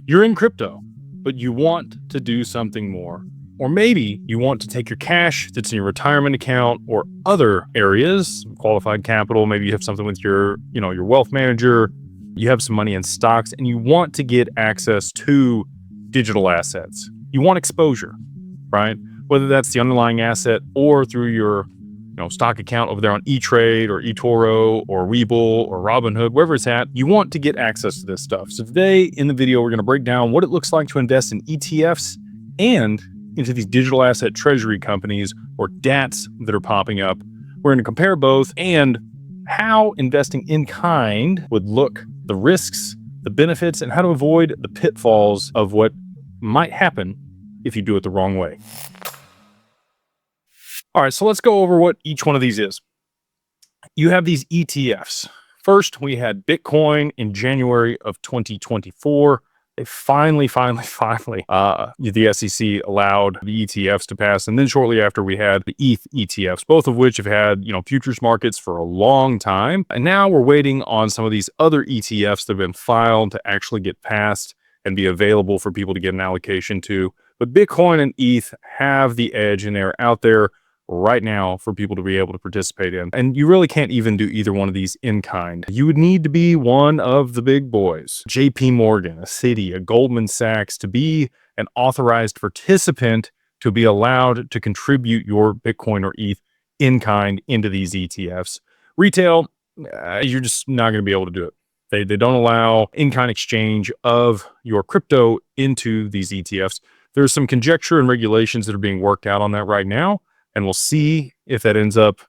You're in crypto, but you want to do something more. Or maybe you want to take your cash that's in your retirement account or other areas, qualified capital. Maybe you have something with your wealth manager. You have some money in stocks and you want to get access to digital assets. You want exposure, right? Whether that's the underlying asset or through your stock account over there on E-Trade or eToro or Webull or Robinhood, wherever it's at, you want to get access to this stuff. So today in the video, we're going to break down what it looks like to invest in ETFs and into these digital asset treasury companies or DATs that are popping up. We're going to compare both and how investing in kind would look, the risks, the benefits, and how to avoid the pitfalls of what might happen if you do it the wrong way. All right, so let's go over what each one of these is. You have these ETFs. First, we had Bitcoin in January of 2024. They finally, the SEC allowed the ETFs to pass. And then shortly after, we had the ETH ETFs, both of which have had, futures markets for a long time. And now we're waiting on some of these other ETFs that have been filed to actually get passed and be available for people to get an allocation to. But Bitcoin and ETH have the edge, and they're out there right now for people to be able to participate in. And you really can't even do either one of these in kind. You would need to be one of the big boys, JP Morgan, a Citi, a Goldman Sachs, to be an authorized participant to be allowed to contribute your Bitcoin or ETH in kind into these ETFs. Retail, you're just not going to be able to do it. They don't allow in-kind exchange of your crypto into these ETFs. There's some conjecture and regulations that are being worked out on that right now. And we'll see if that ends up,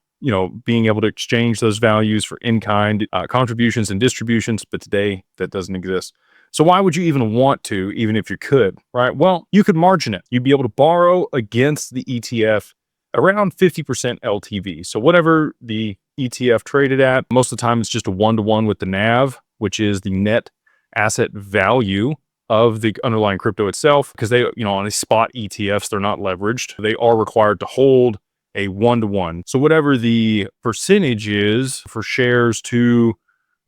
being able to exchange those values for in-kind contributions and distributions. But today that doesn't exist. So why would you even want to, even if you could, right? Well, you could margin it. You'd be able to borrow against the ETF around 50% LTV. So whatever the ETF traded at, most of the time it's just a one-to-one with the NAV, which is the net asset value of the underlying crypto itself, because they, on these spot ETFs, they're not leveraged. They are required to hold a one-to-one. So whatever the percentage is for shares to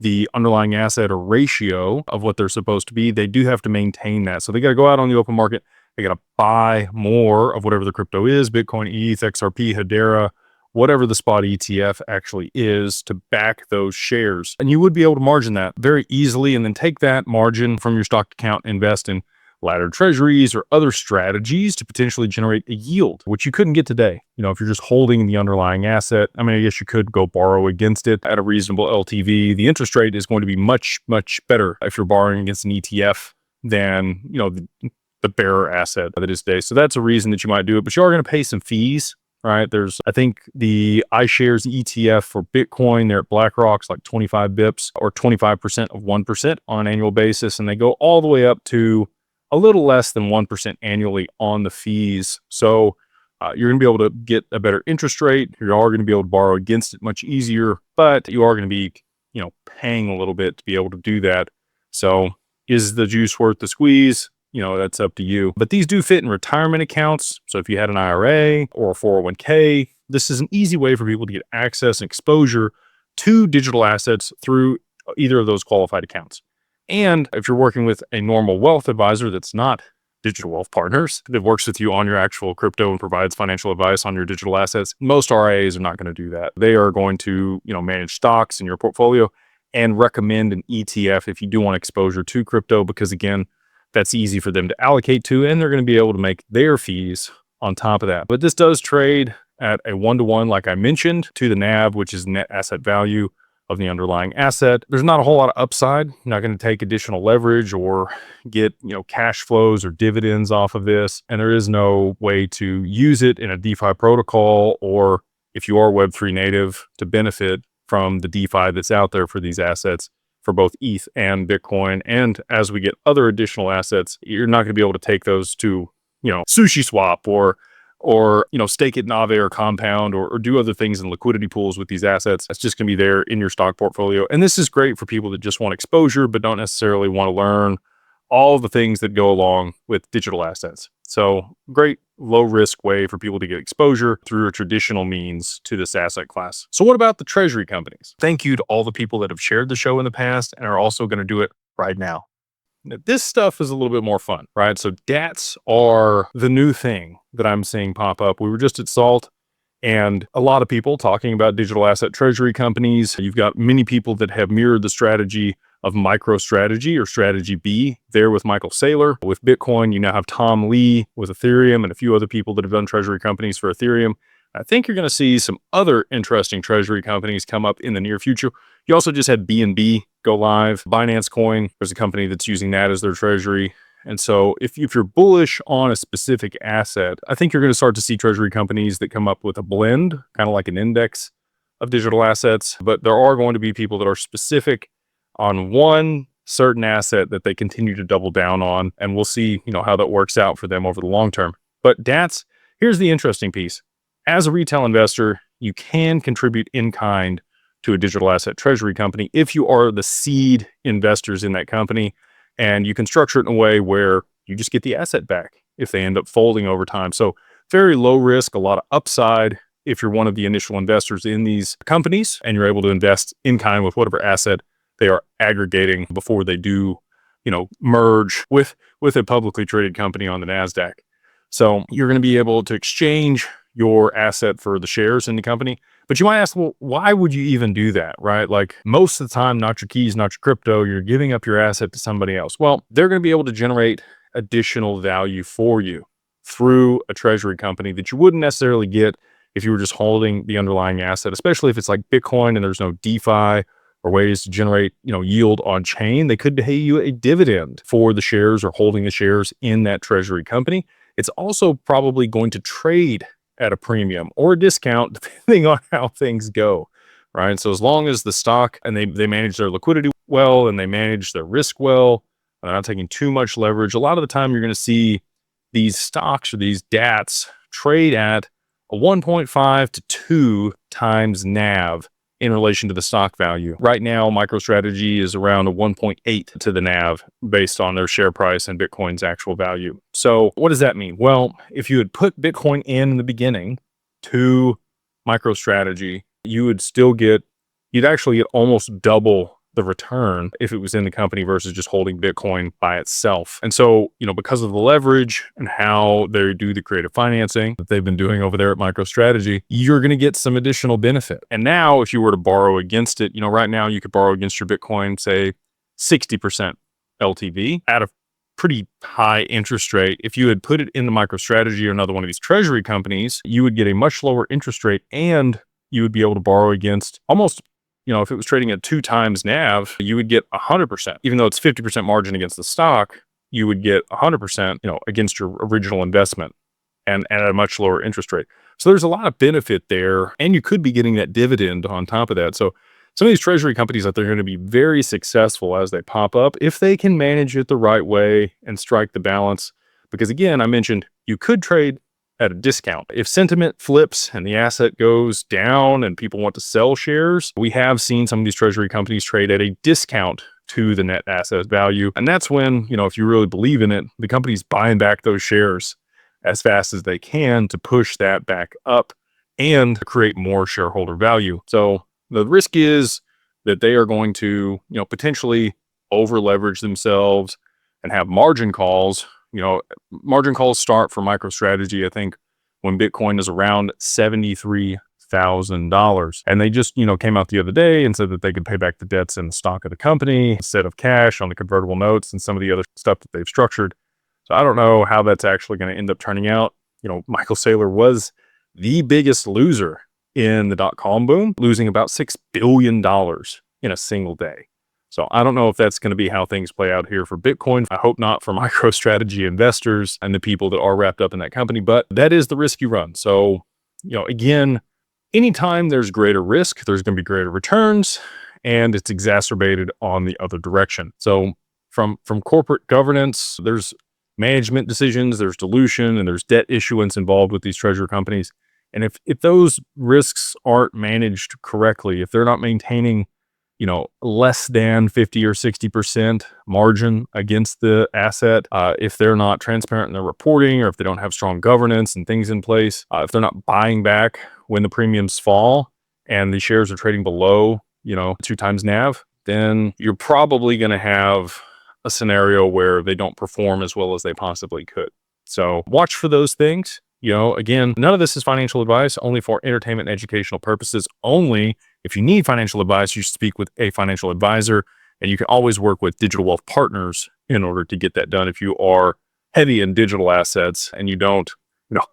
the underlying asset or ratio of what they're supposed to be, they do have to maintain that. So they got to go out on the open market. They got to buy more of whatever the crypto is, Bitcoin, ETH, XRP, Hedera, whatever the spot ETF actually is, to back those shares. And you would be able to margin that very easily and then take that margin from your stock account, invest in laddered treasuries or other strategies to potentially generate a yield, which you couldn't get today. If you're just holding the underlying asset, I guess you could go borrow against it at a reasonable LTV. The interest rate is going to be much, much better if you're borrowing against an ETF than, the bearer asset that is today. So that's a reason that you might do it, but you are going to pay some fees. Right. There's, I think the iShares ETF for Bitcoin there at BlackRock's like 25 bips or 25% of 1% on an annual basis. And they go all the way up to a little less than 1% annually on the fees. So you're going to be able to get a better interest rate. You are going to be able to borrow against it much easier, but you are going to be, paying a little bit to be able to do that. So is the juice worth the squeeze? That's up to you. But these do fit in retirement accounts. So if you had an IRA or a 401k, this is an easy way for people to get access and exposure to digital assets through either of those qualified accounts. And if you're working with a normal wealth advisor that's not Digital Wealth Partners, that works with you on your actual crypto and provides financial advice on your digital assets, most RIAs are not going to do that. They are going to, manage stocks in your portfolio and recommend an ETF if you do want exposure to crypto, because again, that's easy for them to allocate to, and they're going to be able to make their fees on top of that. But this does trade at a one-to-one, like I mentioned, to the NAV, which is net asset value of the underlying asset. There's not a whole lot of upside. You're not going to take additional leverage or get, cash flows or dividends off of this. And there is no way to use it in a DeFi protocol, or if you are Web3 native, to benefit from the DeFi that's out there for these assets, for both ETH and Bitcoin. And as we get other additional assets, you're not going to be able to take those to, Sushi Swap or stake it in Aave or Compound or do other things in liquidity pools with these assets. That's just going to be there in your stock portfolio. And this is great for people that just want exposure, but don't necessarily want to learn all the things that go along with digital assets. So great low risk way for people to get exposure through a traditional means to this asset class. So what about the treasury companies? Thank you to all the people that have shared the show in the past and are also going to do it right now. Now, this stuff is a little bit more fun, right? So DATs are the new thing that I'm seeing pop up. We were just at SALT, and a lot of people talking about digital asset treasury companies. You've got many people that have mirrored the strategy of MicroStrategy or Strategy B there with Michael Saylor. With Bitcoin, you now have Tom Lee with Ethereum and a few other people that have done treasury companies for Ethereum. I think you're going to see some other interesting treasury companies come up in the near future. You also just had BNB go live. Binance Coin, there's a company that's using that as their treasury. And so if you're bullish on a specific asset, I think you're going to start to see treasury companies that come up with a blend, kind of like an index of digital assets. But there are going to be people that are specific on one certain asset that they continue to double down on. And we'll see, how that works out for them over the long term. But DATs, here's the interesting piece. As a retail investor, you can contribute in kind to a digital asset treasury company if you are the seed investors in that company, and you can structure it in a way where you just get the asset back if they end up folding over time. So very low risk, a lot of upside if you're one of the initial investors in these companies and you're able to invest in kind with whatever asset they are aggregating before they do, merge with a publicly traded company on the NASDAQ. So you're going to be able to exchange your asset for the shares in the company. But you might ask, well, why would you even do that, right? Like most of the time, not your keys, not your crypto, you're giving up your asset to somebody else. Well, they're going to be able to generate additional value for you through a treasury company that you wouldn't necessarily get if you were just holding the underlying asset, especially if it's like Bitcoin and there's no DeFi or ways to generate, yield on chain. They could pay you a dividend for the shares or holding the shares in that treasury company. It's also probably going to trade at a premium or a discount, depending on how things go, right? So as long as the stock and they manage their liquidity well and they manage their risk well, they're not taking too much leverage. A lot of the time you're going to see these stocks or these DATs trade at a 1.5 to 2 times NAV in relation to the stock value. Right now, MicroStrategy is around a 1.8 to the NAV based on their share price and Bitcoin's actual value. So what does that mean? Well, if you had put Bitcoin in the beginning to MicroStrategy, you'd actually get almost double the return if it was in the company versus just holding Bitcoin by itself. And so, because of the leverage and how they do the creative financing that they've been doing over there at MicroStrategy, you're going to get some additional benefit. And now if you were to borrow against it, right now you could borrow against your Bitcoin, say 60% LTV at a pretty high interest rate. If you had put it in the MicroStrategy or another one of these treasury companies, you would get a much lower interest rate and you would be able to borrow against almost, if it was trading at 2 times NAV, you would get 100%. Even though it's 50% margin against the stock, you would get 100%, against your original investment and at a much lower interest rate. So there's a lot of benefit there, and you could be getting that dividend on top of that. So some of these treasury companies out there are going to be very successful as they pop up if they can manage it the right way and strike the balance. Because again, I mentioned you could trade at a discount. If sentiment flips and the asset goes down and people want to sell shares, we have seen some of these treasury companies trade at a discount to the net asset value. And that's when, if you really believe in it, the company's buying back those shares as fast as they can to push that back up and create more shareholder value. So the risk is that they are going to, potentially over leverage themselves and have margin calls. Margin calls start for MicroStrategy, I think, when Bitcoin is around $73,000. And they just, came out the other day and said that they could pay back the debts in the stock of the company instead of cash on the convertible notes and some of the other stuff that they've structured. So I don't know how that's actually going to end up turning out. Michael Saylor was the biggest loser in the dot-com boom, losing about $6 billion in a single day. So I don't know if that's going to be how things play out here for Bitcoin. I hope not for MicroStrategy investors and the people that are wrapped up in that company, but that is the risk you run. So, again, anytime there's greater risk, there's going to be greater returns, and it's exacerbated on the other direction. So from corporate governance, there's management decisions, there's dilution, and there's debt issuance involved with these treasury companies. And if those risks aren't managed correctly, if they're not maintaining less than 50 or 60% margin against the asset, if they're not transparent in their reporting, or if they don't have strong governance and things in place, if they're not buying back when the premiums fall and the shares are trading below, 2 times NAV, then you're probably going to have a scenario where they don't perform as well as they possibly could. So watch for those things. Again, none of this is financial advice, only for entertainment and educational purposes only. If you need financial advice, you should speak with a financial advisor, and you can always work with Digital Wealth Partners in order to get that done. If you are heavy in digital assets and you don't,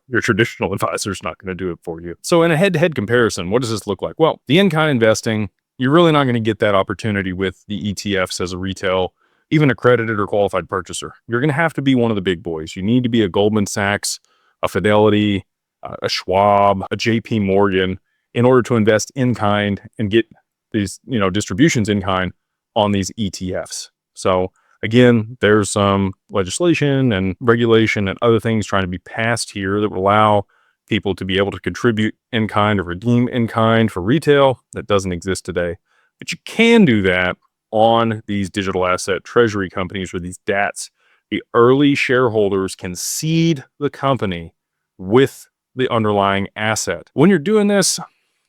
your traditional advisor is not going to do it for you. So in a head-to-head comparison, what does this look like? Well, the in-kind investing, you're really not going to get that opportunity with the ETFs as a retail, even accredited or qualified purchaser. You're going to have to be one of the big boys. You need to be a Goldman Sachs, a Fidelity, a Schwab, a JP Morgan in order to invest in kind and get these, distributions in kind on these ETFs. So again, there's some legislation and regulation and other things trying to be passed here that will allow people to be able to contribute in kind or redeem in kind for retail. That doesn't exist today. But you can do that on these digital asset treasury companies or these DATs. The early shareholders can seed the company with the underlying asset. When you're doing this,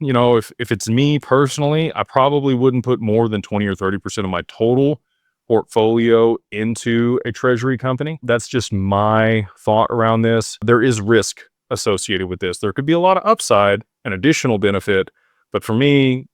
if it's me personally, I probably wouldn't put more than 20 or 30% of my total portfolio into a treasury company. That's just my thought around this. There is risk associated with this. There could be a lot of upside and additional benefit, but for me,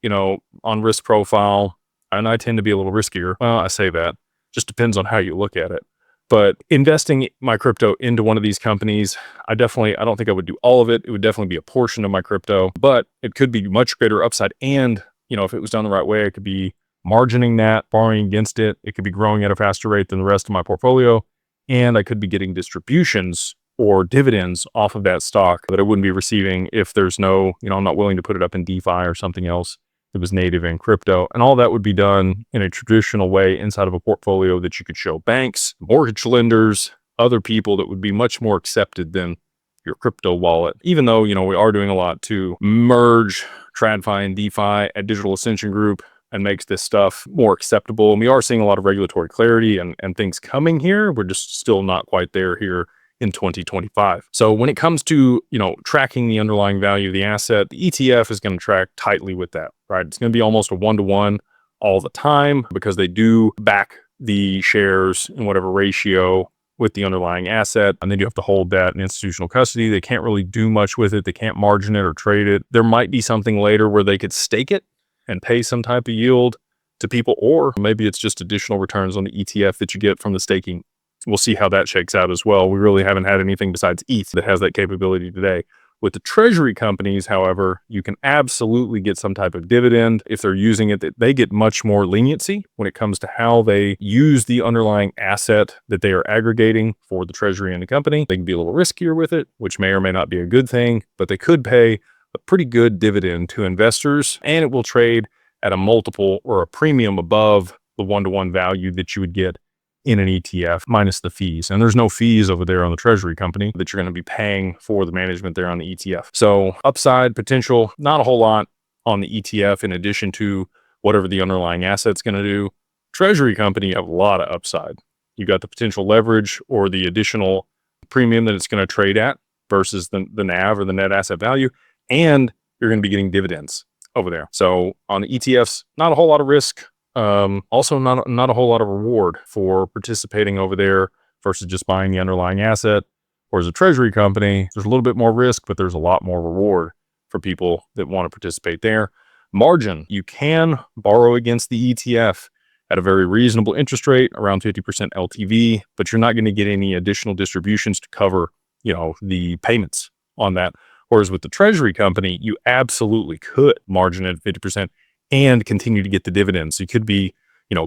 on risk profile, and I tend to be a little riskier. Well, I say that, just depends on how you look at it. But investing my crypto into one of these companies, I don't think I would do all of it. It would definitely be a portion of my crypto, but it could be much greater upside. And, if it was done the right way, it could be margining that, borrowing against it. It could be growing at a faster rate than the rest of my portfolio. And I could be getting distributions or dividends off of that stock that I wouldn't be receiving if there's no, I'm not willing to put it up in DeFi or something else that was native in crypto. And all that would be done in a traditional way inside of a portfolio that you could show banks, mortgage lenders, other people that would be much more accepted than your crypto wallet. Even though, we are doing a lot to merge TradFi and DeFi at Digital Ascension Group and makes this stuff more acceptable. And we are seeing a lot of regulatory clarity and things coming here. We're just still not quite there here in 2025. So when it comes to, tracking the underlying value of the asset, the ETF is going to track tightly with that, right? It's going to be almost a 1-to-1 all the time because they do back the shares in whatever ratio with the underlying asset. And then you have to hold that in institutional custody. They can't really do much with it. They can't margin it or trade it. There might be something later where they could stake it and pay some type of yield to people, or maybe it's just additional returns on the ETF that you get from the staking. We'll see how that shakes out as well. We really haven't had anything besides ETH that has that capability today. With the treasury companies, however, you can absolutely get some type of dividend. If they're using it, they get much more leniency when it comes to how they use the underlying asset that they are aggregating for the treasury and the company. They can be a little riskier with it, which may or may not be a good thing, but they could pay a pretty good dividend to investors, and it will trade at a multiple or a premium above the 1-to-1 value that you would get in an ETF minus the fees. And there's no fees over there on the treasury company that you're going to be paying for the management there on the ETF. So upside potential, not a whole lot on the ETF in addition to whatever the underlying asset's going to do. Treasury company, you have a lot of upside. You got the potential leverage or the additional premium that it's going to trade at versus the NAV or the net asset value. And you're going to be getting dividends over there. So on the ETFs, not a whole lot of risk. Also not a whole lot of reward for participating over there versus just buying the underlying asset. Whereas a treasury company, there's a little bit more risk, but there's a lot more reward for people that want to participate there. Margin, you can borrow against the ETF at a very reasonable interest rate, around 50% LTV, but you're not going to get any additional distributions to cover, the payments on that. Whereas with the treasury company, you absolutely could margin at 50% and continue to get the dividends. So you could be,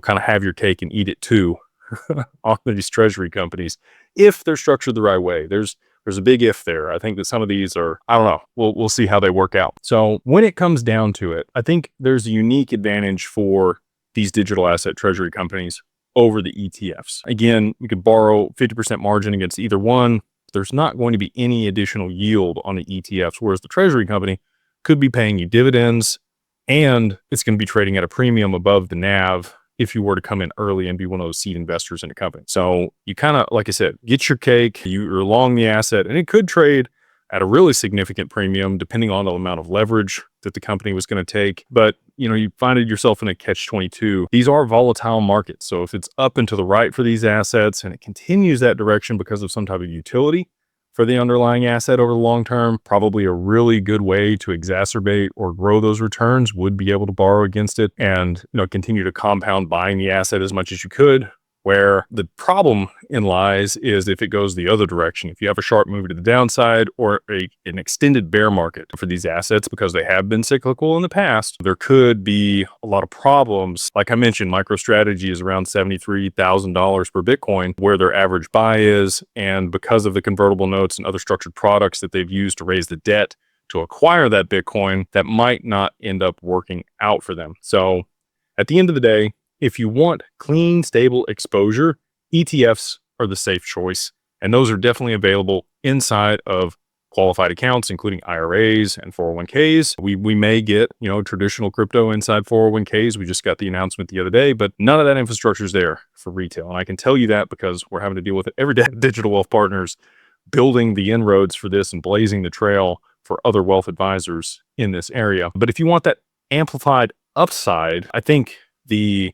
kind of have your cake and eat it too on these treasury companies if they're structured the right way. There's a big if there. I think that some of these are, I don't know, we'll see how they work out. So when it comes down to it, I think there's a unique advantage for these digital asset treasury companies over the ETFs. Again, you could borrow 50% margin against either one. There's not going to be any additional yield on the ETFs, whereas the treasury company could be paying you dividends, and it's going to be trading at a premium above the NAV if you were to come in early and be one of those seed investors in a company. So you kind of, like I said, get your cake, you're long the asset, and it could trade at a really significant premium depending on the amount of leverage that the company was going to take. But you find yourself in a catch-22. These are volatile markets. So if it's up and to the right for these assets and it continues that direction because of some type of utility for the underlying asset over the long term, probably a really good way to exacerbate or grow those returns would be able to borrow against it and continue to compound buying the asset as much as you could. Where the problem lies is if it goes the other direction, if you have a sharp move to the downside or an extended bear market for these assets, because they have been cyclical in the past, there could be a lot of problems. Like I mentioned, MicroStrategy is around $73,000 per Bitcoin, where their average buy is. And because of the convertible notes and other structured products that they've used to raise the debt to acquire that Bitcoin, that might not end up working out for them. So at the end of the day, if you want clean, stable exposure, ETFs are the safe choice. And those are definitely available inside of qualified accounts, including IRAs and 401ks. We may get, traditional crypto inside 401ks. We just got the announcement the other day, but none of that infrastructure is there for retail. And I can tell you that because we're having to deal with it every day. Digital Wealth Partners building the inroads for this and blazing the trail for other wealth advisors in this area. But if you want that amplified upside, I think the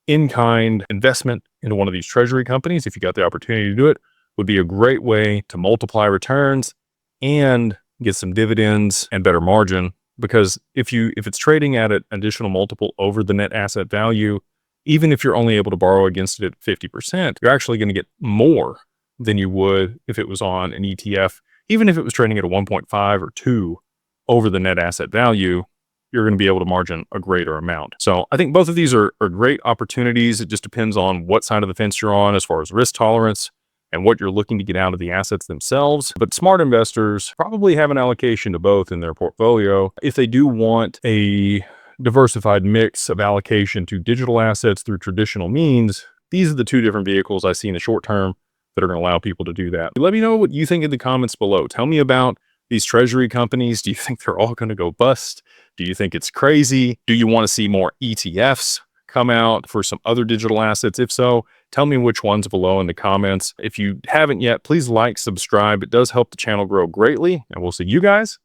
in-kind investment into one of these treasury companies, if you got the opportunity to do it, would be a great way to multiply returns and get some dividends and better margin. Because if it's trading at an additional multiple over the net asset value, even if you're only able to borrow against it at 50%, you're actually going to get more than you would if it was on an ETF. Even if it was trading at a 1.5 or 2 over the net asset value, you're going to be able to margin a greater amount. So I think both of these are great opportunities. It just depends on what side of the fence you're on as far as risk tolerance and what you're looking to get out of the assets themselves. But smart investors probably have an allocation to both in their portfolio. If they do want a diversified mix of allocation to digital assets through traditional means, these are the two different vehicles I see in the short term that are going to allow people to do that. Let me know what you think in the comments below. Tell me about these treasury companies. Do you think they're all going to go bust? Do you think it's crazy? Do you want to see more ETFs come out for some other digital assets? If so, tell me which ones below in the comments. If you haven't yet, please like, subscribe. It does help the channel grow greatly. And we'll see you guys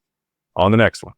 on the next one.